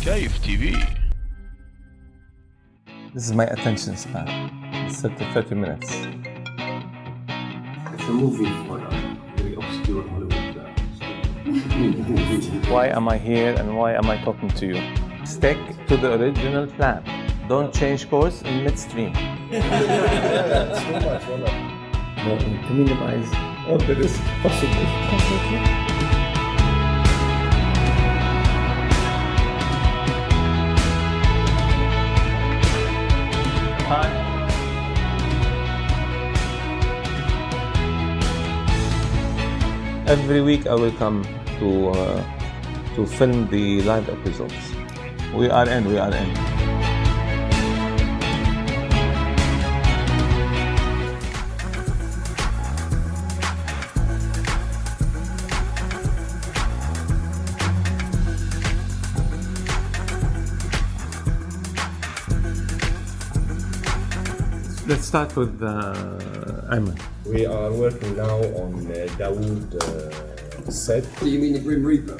كيف تي في. This is my attention span. It's set to 30 minutes. It's a movie for a very obscure Hollywood. Why am I here and why am I talking to you? Stick to the original plan. Don't change course in midstream. It's too much, No, to minimize all the risk possible. Hi. Every week I will come to film the live episodes. We are in. Let's start with Ayman. We are working now on Dawood set. Do you mean the Grim Reaper?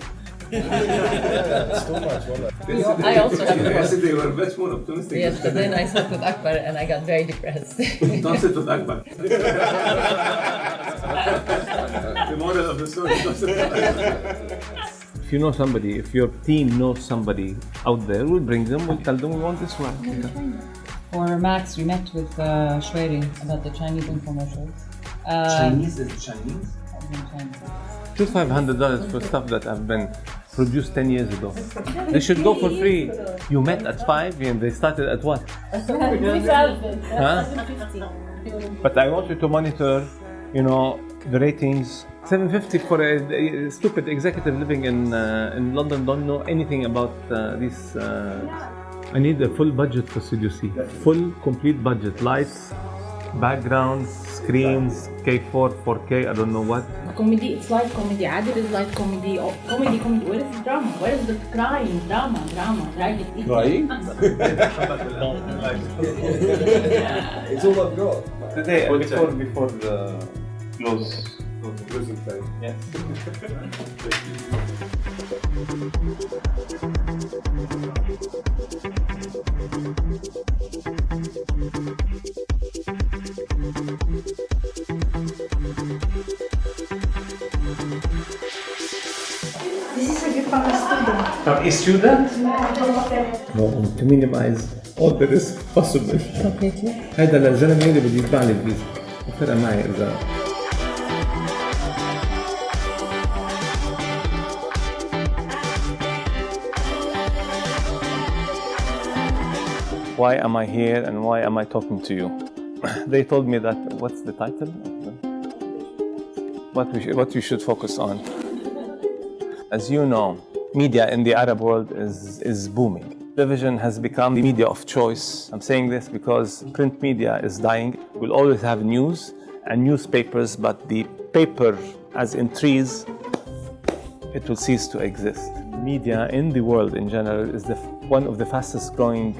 It's too much, I also have I said they were much more optimistic. Yes, but then I sat with Akbar and I got very depressed. Don't sit with Akbar. The moral of the story. Don't sit with Akbar. If you know somebody, if your team knows somebody out there, we'll bring them, we'll tell them we want this one. For Max, we met with Shwari about the Chinese infomercials. Chinese is Chinese? $2,500 for stuff that have been produced 10 years ago. They should go for free. You met at 5 and they started at what? Huh? But I want you to monitor, the ratings. $750 for a stupid executive living in London, don't know anything about these. I need a full budget for CDC. Full, complete budget. Lights, background, screens, K4, 4K, I don't know what. Comedy, it's light comedy. Adil is light comedy. Comedy. Where is the drama? Where is the crying? Drama. Drag it. Crying? It's all I've got. Today, before the closing time. Yes. This is a from a student. From a student? No, to minimize all the risk possible. هذا الزلمه اللي بده يطبع لي الفيزا. فرق معي اذا Why am I here and why am I talking to you? They told me that, what's the title? What we should focus on. As you know, media in the Arab world is booming. Television has become the media of choice. I'm saying this because print media is dying. We'll always have news and newspapers, but the paper, as in trees, it will cease to exist. Media in the world in general is one of the fastest growing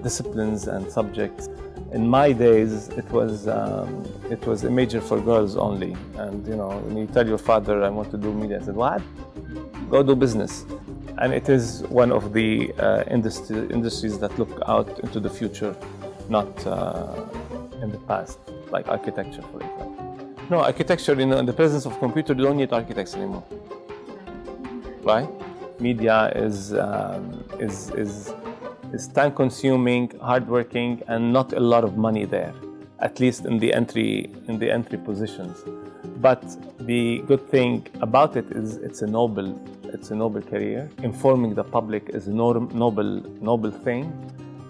disciplines and subjects. In my days, it was a major for girls only. And when you tell your father, I want to do media, I said, what? Go do business. And it is one of the industries that look out into the future, not in the past, like architecture, for example. No, architecture, in the presence of computer, you don't need architects anymore, right? Media is time-consuming, hard-working, and not a lot of money there, at least in the entry positions. But the good thing about it is it's a noble career. Informing the public is a noble thing.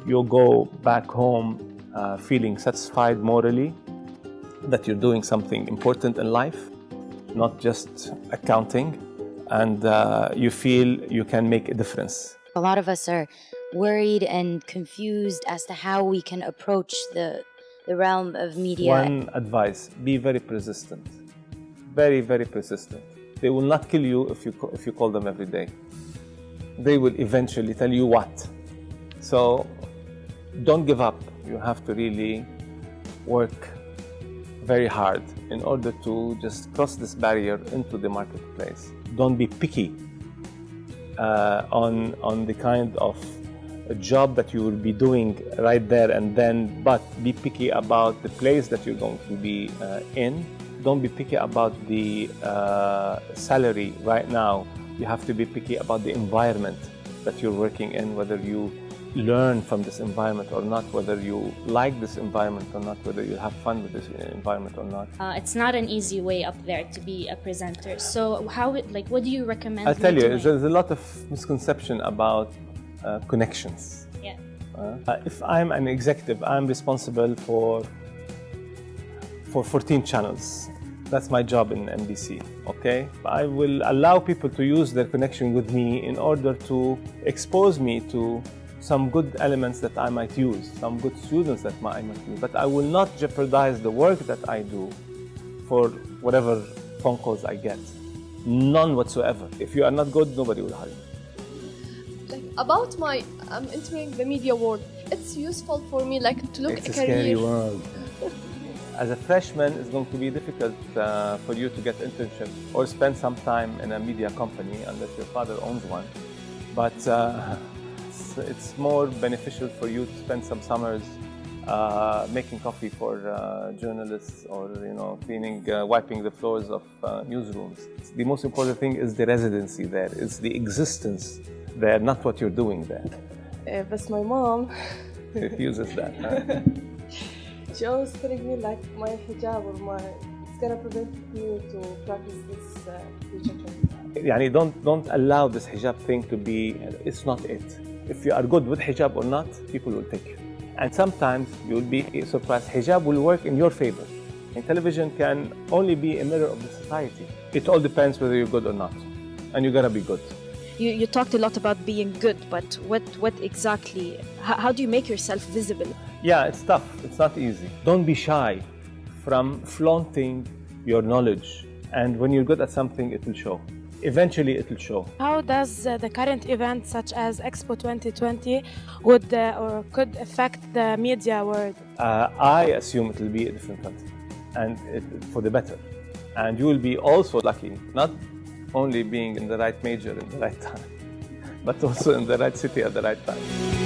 You go back home feeling satisfied morally that you're doing something important in life, not just accounting, and you feel you can make a difference. A lot of us are worried and confused as to how we can approach the realm of media. One advice, be very persistent. Very, very persistent. They will not kill you if you call them every day. They will eventually tell you what. So don't give up. You have to really work very hard in order to just cross this barrier into the marketplace. Don't be picky. on the kind of a job that you will be doing right there and then, but be picky about the place that you're going to be in. Don't be picky about the salary right now. You have to be picky about the environment that you're working in, whether you learn from this environment or not, whether you like this environment or not, whether you have fun with this environment or not. It's not an easy way up there to be a presenter. So what do you recommend? I'll tell me you, doing? there's a lot of misconception about connections. Yeah. If I'm an executive, I'm responsible for 14 channels. That's my job in NBC, okay? I will allow people to use their connection with me in order to expose me to some good elements that I might use, some good students that I might use, but I will not jeopardize the work that I do for whatever phone calls I get. None whatsoever. If you are not good, nobody will hire you. About my entering the media world, it's useful for me to look It's a a career. scary world. As a freshman, it's going to be difficult for you to get internship or spend some time in a media company unless your father owns one. But it's more beneficial for you to spend some summers making coffee for journalists or cleaning, wiping the floors of newsrooms. The most important thing is the residency there. It's the existence there, not what you're doing there. But my mom, Refuses that. she always telling me my hijab or it's gonna prevent me to practice this future trend. يعني don't allow this hijab thing to be, it's not it. If you are good with hijab or not, people will take you. And sometimes you'll be surprised, hijab will work in your favor. And television can only be a mirror of the society. It all depends whether you're good or not. And you gotta be good. You talked a lot about being good, but what exactly, how do you make yourself visible? Yeah, it's tough. It's not easy. Don't be shy from flaunting your knowledge. And when you're good at something, it will show. Eventually, it will show. How does the current events such as Expo 2020 would or could affect the media world? I assume it will be a different country, and for the better. And you will be also lucky, not only being in the right major in the right time, but also in the right city at the right time.